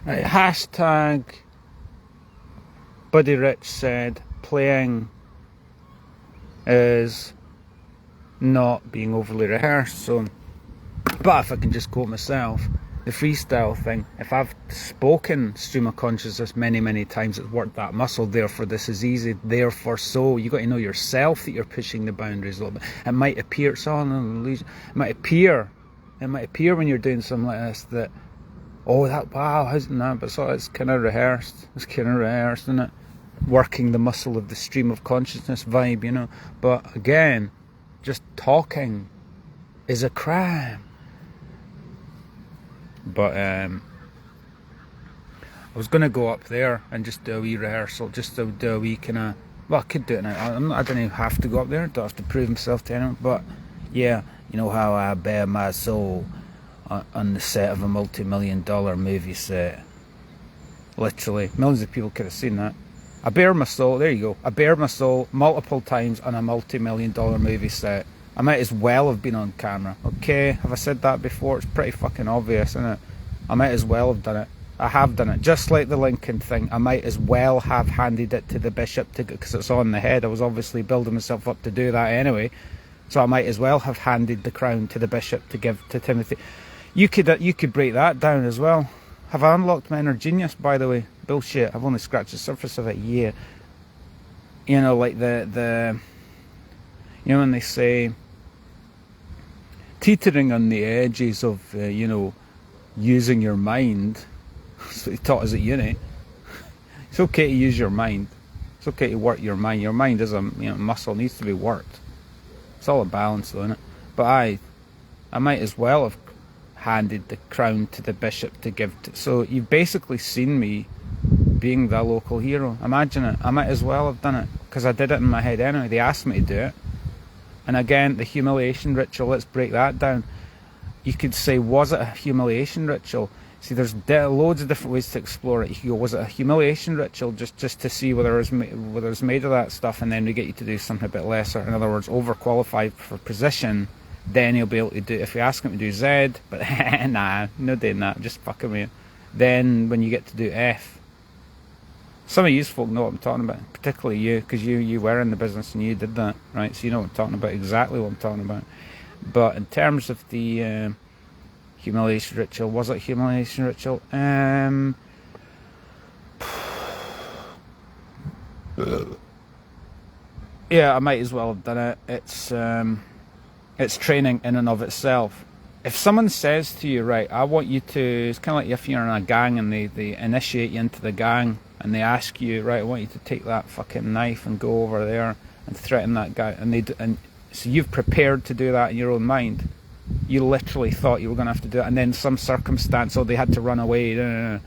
Right, hashtag Buddy Rich said playing is not being overly rehearsed. So, but if I can just quote myself, the freestyle thing, if I've spoken stream of consciousness many times, it's worked that muscle, therefore this is easy, therefore so. You got to know yourself that you're pushing the boundaries a little bit. It might appear, it might appear when you're doing something like this that, oh, that, wow, isn't that, but so it's kind of rehearsed, isn't it? Working the muscle of the stream of consciousness vibe, you know. But again, just talking is a crime. But I was going to go up there and just do a wee rehearsal, just to do a wee kind of, well, I could do it now. I don't even have to go up there, don't have to prove myself to anyone. But yeah, you know how I bare my soul on the set of a multi-million-dollar movie set. Literally, millions of people could have seen that. I bare my soul, there you go. I bare my soul multiple times on a multi-million-dollar movie set. I might as well have been on camera. Okay, have I said that before? It's pretty fucking obvious, isn't it? I might as well have done it. I have done it. Just like the Lincoln thing, I might as well have handed it to the bishop because it's on the head. I was obviously building myself up to do that anyway. So I might as well have handed the crown to the bishop to give to Timothy. You could break that down as well. Have I unlocked my inner genius, by the way? Bullshit. I've only scratched the surface of it. Yeah. You know, like the you know when they say teetering on the edges of you know, using your mind. That's what he taught us at uni. It's okay to use your mind. It's okay to work your mind. Your mind is a, you know, muscle, needs to be worked. It's all a balance though, isn't it? But I might as well have handed the crown to the bishop to give to. So you've basically seen me being the local hero. Imagine it. I might as well have done it because I did it in my head anyway. They asked me to do it. And again, the humiliation ritual, let's break that down. You could say, was it a humiliation ritual? See, there's loads of different ways to explore it. You could go, was it a humiliation ritual just to see whether it's made of that stuff, and then we get you to do something a bit lesser. In other words, overqualified for position, then you'll be able to do, if you ask him to do Z, but nah, no doing that, just fucking with you. Then when you get to do F, some of you folk know what I'm talking about, particularly you, because you were in the business and you did that, right? So you know what I'm talking about, exactly what I'm talking about. But in terms of the humiliation ritual, was it a humiliation ritual? Yeah, I might as well have done it. It's training in and of itself. If someone says to you, right, I want you to, it's kind of like if you're in a gang and they initiate you into the gang and they ask you, right, I want you to take that fucking knife and go over there and threaten that guy, and so you've prepared to do that in your own mind. You literally thought you were going to have to do it, and then some circumstance, or they had to run away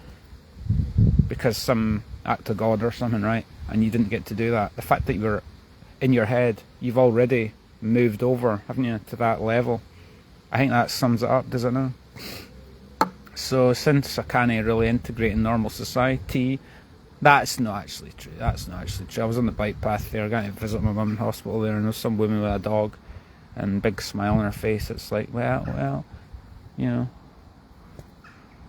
because some act of God or something, right? And you didn't get to do that. The fact that you were in your head, you've already moved over, haven't you, to that level. I think that sums it up, does it not? So since I can't really integrate in normal society, that's not actually true. That's not actually true. I was on the bike path there, I got to visit my mum in hospital there, and there was some woman with a dog and big smile on her face. It's like, well, you know,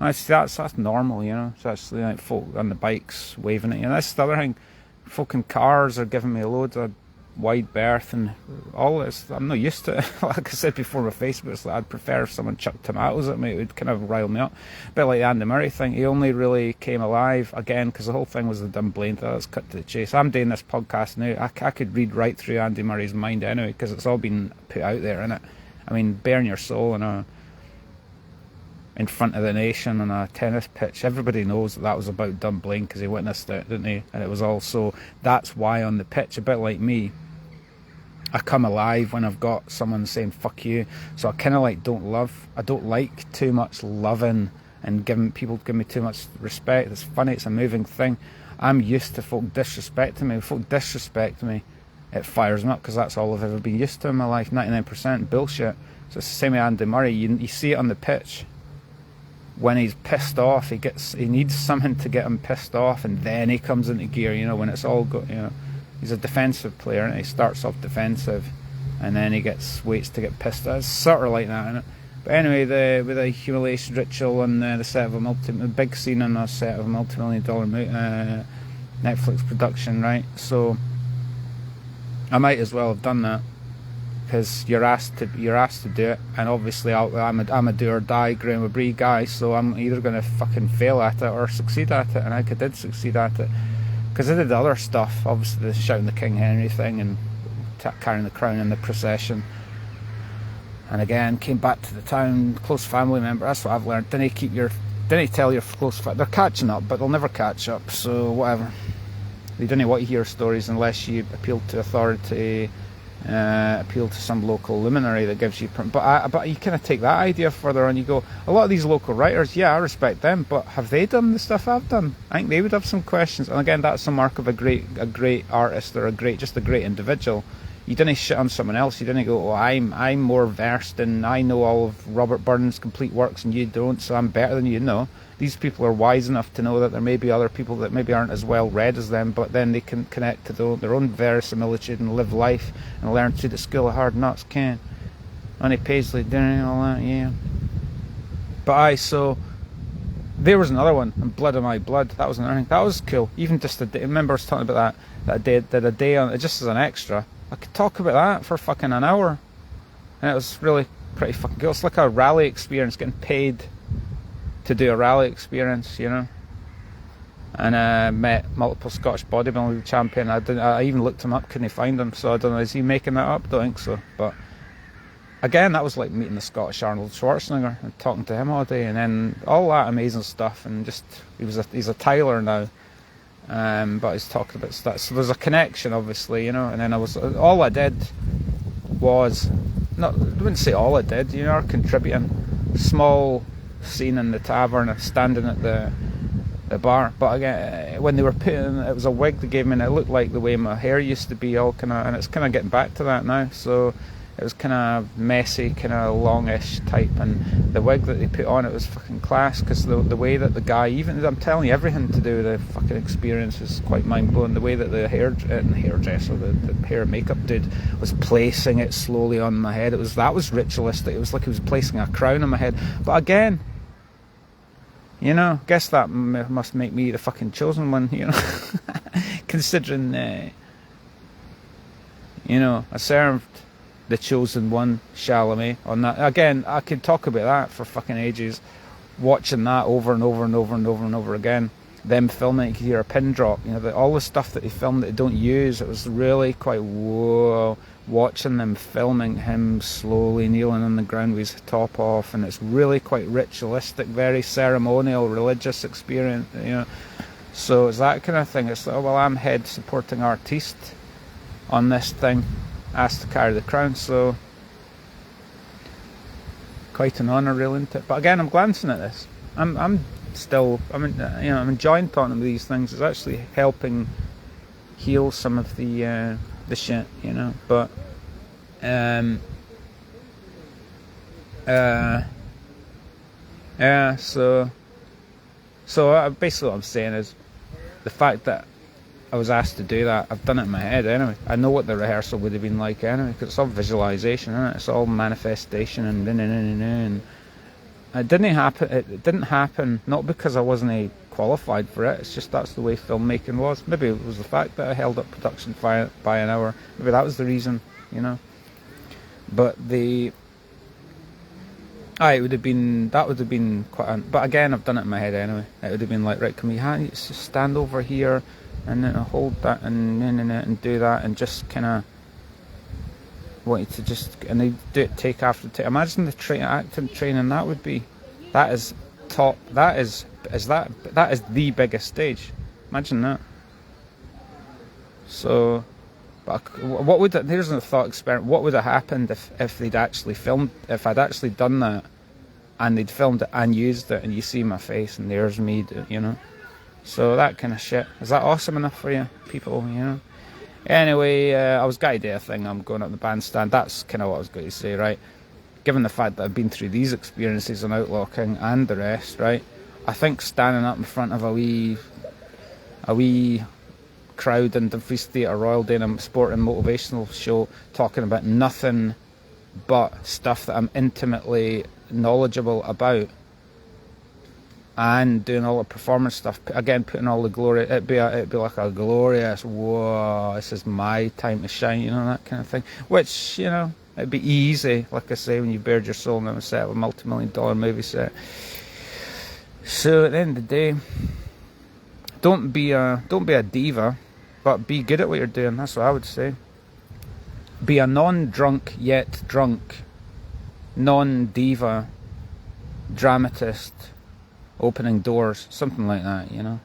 that's normal, you know. So that's like folk on the bikes waving at you. And that's the other thing. Folk in cars are giving me loads of wide berth and all this. I'm not used to it. Like I said before on Facebook, it's like I'd prefer if someone chucked tomatoes at me. It would kind of rile me up. A bit like the Andy Murray thing. He only really came alive again because the whole thing was the dumb blame. Let's cut to the chase. I'm doing this podcast now. I could read right through Andy Murray's mind anyway because it's all been put out there, innit? I mean, bearing your soul in front of the nation on a tennis pitch. Everybody knows that was about Dunblane because he witnessed it, didn't he? And it was also, that's why on the pitch, a bit like me, I come alive when I've got someone saying fuck you. So I kind of like I don't like too much loving and people give me too much respect. It's funny, it's a moving thing. I'm used to folk disrespecting me. If folk disrespect me, it fires me up because that's all I've ever been used to in my life. 99% bullshit. So it's the same with Andy Murray. You see it on the pitch. When he's pissed off, he needs something to get him pissed off, and then he comes into gear, you know, when it's all you know. He's a defensive player, and he starts off defensive, and then he waits to get pissed off. It's sort of like that, isn't it? But anyway, with the humiliation ritual and the set of a big scene in a set of a multi-million-dollar Netflix production, right? So I might as well have done that, because you're asked to do it, and obviously I'm a do or die Graham Abbree guy, so I'm either going to fucking fail at it or succeed at it, and I did succeed at it, because I did other stuff, obviously the shouting the King Henry thing and carrying the crown in the procession. And again, came back to the town, close family member. That's what I've learned. Didn't tell your close family. They're catching up, but they'll never catch up. So whatever. They don't want to hear stories unless you appeal to authority, appeal to some local luminary that gives you. But you kind of take that idea further and you go, a lot of these local writers, yeah, I respect them, but have they done the stuff I've done? I think they would have some questions. And again, that's a mark of a great artist, or just a great individual. You didn't shit on someone else. You didn't go, oh, I'm more versed and I know all of Robert Burns' complete works and you don't, so I'm better than you. No. These people are wise enough to know that there may be other people that maybe aren't as well read as them, but then they can connect to their own verisimilitude and live life and learn through the school of hard knocks. Can Annie Paisley doing all that, yeah. But so there was another one, and Blood of My Blood. That was another thing. That was cool. Even just a day. Remember I was talking about that did a day on it just as an extra. I could talk about that for fucking an hour, and it was really pretty fucking cool. It's like a rally experience, getting paid to do a rally experience, you know. And I met multiple Scottish bodybuilding champion. I even looked him up, couldn't find him, so I don't know, is he making that up? Don't think so. But again, that was like meeting the Scottish Arnold Schwarzenegger and talking to him all day, and then all that amazing stuff. And just he's a Tyler now. But he's talking about stuff, so there's a connection, obviously, you know. And then all I did was, I wouldn't say all I did, you know, contributing. Small scene in the tavern, standing at the bar. But again, when they were putting, it was a wig they gave me, and it looked like the way my hair used to be, all kind of, and it's kind of getting back to that now. So it was kind of messy, kind of longish type, and the wig that they put on, it was fucking class, because the way that the guy, even, I'm telling you, everything to do with the fucking experience is quite mind-blowing. The way that the hairdresser, the hair and makeup dude, was placing it slowly on my head, that was ritualistic. It was like he was placing a crown on my head. But again, you know, guess that must make me the fucking chosen one, you know. Considering, you know, I served the chosen one, Chalamet, on that. Again, I could talk about that for fucking ages, watching that over and over and over and over and over again. Them filming, you could hear a pin drop, you know, all the stuff that they filmed that they don't use. It was really quite whoa, watching them filming him slowly kneeling on the ground with his top off, and it's really quite ritualistic, very ceremonial, religious experience, you know. So it's that kind of thing. It's like, oh, well, I'm head supporting artiste on this thing, asked to carry the crown, so quite an honour, really, isn't it? But again, I'm glancing at this. I'm enjoying talking about these things. It's actually helping heal some of the shit, you know. But yeah. So basically what I'm saying is the fact that I was asked to do that, I've done it in my head anyway. I know what the rehearsal would have been like anyway, because it's all visualization, isn't it? It's all manifestation and it didn't happen not because I wasn't qualified for it. It's just that's the way filmmaking was. Maybe it was the fact that I held up production by an hour. Maybe that was the reason, you know. But it would have been quite. But again, I've done it in my head anyway. It would have been like, right, can we just stand over here and then hold that and do that, and just kind of wanted to just, and they do it take after take. Imagine the acting training that is top. That is the biggest stage. Imagine that. So, but here's a thought experiment. What would have happened if they'd actually filmed, if I'd actually done that, and they'd filmed it and used it, and you see my face and there's me, you know. So that kind of shit. Is that awesome enough for you, people? You know. Anyway, I was going to do a thing. I'm going up the bandstand. That's kind of what I was going to say, right? Given the fact that I've been through these experiences on Outlaw King and the rest, right? I think standing up in front of a wee crowd in Dumfries Theatre Royal doing a sport and motivational show, talking about nothing but stuff that I'm intimately knowledgeable about, and doing all the performance stuff. Again, putting all the glory. It'd be like a glorious, whoa, this is my time to shine, you know, that kind of thing. Which, you know, it'd be easy, like I say, when you bared your soul on a set of a multi-million-dollar movie set. So at the end of the day, don't be a diva, but be good at what you're doing. That's what I would say. Be a non-drunk yet drunk, non-diva dramatist, opening doors, something like that, you know.